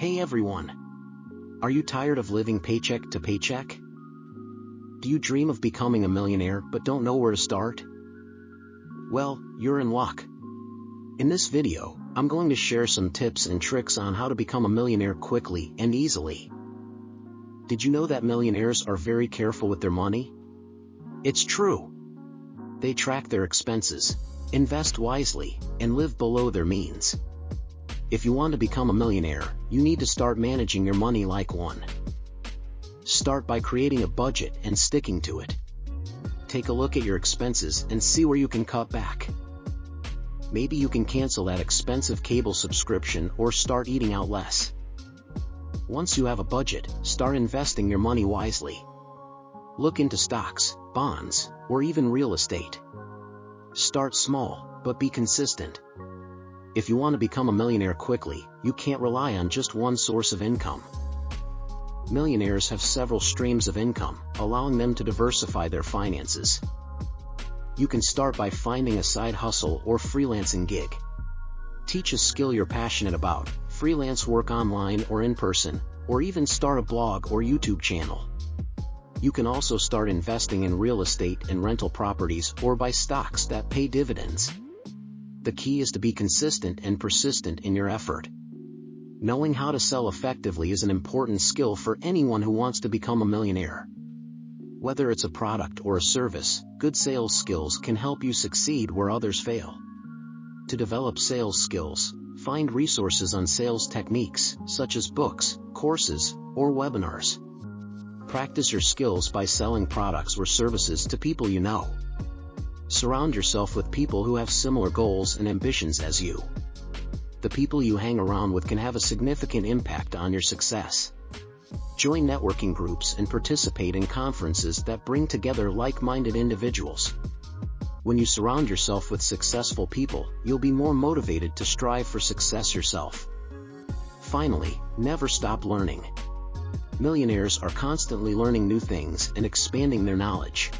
Hey everyone! Are you tired of living paycheck to paycheck? Do you dream of becoming a millionaire but don't know where to start? Well, you're in luck. In this video, I'm going to share some tips and tricks on how to become a millionaire quickly and easily. Did you know that millionaires are very careful with their money? It's true. They track their expenses, invest wisely, and live below their means. If you want to become a millionaire, you need to start managing your money like one. Start by creating a budget and sticking to it. Take a look at your expenses and see where you can cut back. Maybe you can cancel that expensive cable subscription or start eating out less. Once you have a budget, start investing your money wisely. Look into stocks, bonds, or even real estate. Start small, but be consistent. If you want to become a millionaire quickly, you can't rely on just one source of income. Millionaires have several streams of income, allowing them to diversify their finances. You can start by finding a side hustle or freelancing gig. Teach a skill you're passionate about, freelance work online or in person, or even start a blog or YouTube channel. You can also start investing in real estate and rental properties or buy stocks that pay dividends. The key is to be consistent and persistent in your effort. Knowing how to sell effectively is an important skill for anyone who wants to become a millionaire. Whether it's a product or a service, good sales skills can help you succeed where others fail. To develop sales skills, find resources on sales techniques, such as books, courses, or webinars. Practice your skills by selling products or services to people you know. Surround yourself with people who have similar goals and ambitions as you. The people you hang around with can have a significant impact on your success. Join networking groups and participate in conferences that bring together like-minded individuals. When you surround yourself with successful people, you'll be more motivated to strive for success yourself. Finally, never stop learning. Millionaires are constantly learning new things and expanding their knowledge.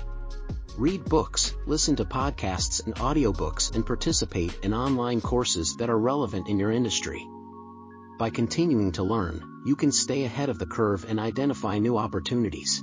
Read books, listen to podcasts and audiobooks, and participate in online courses that are relevant in your industry. By continuing to learn, you can stay ahead of the curve and identify new opportunities.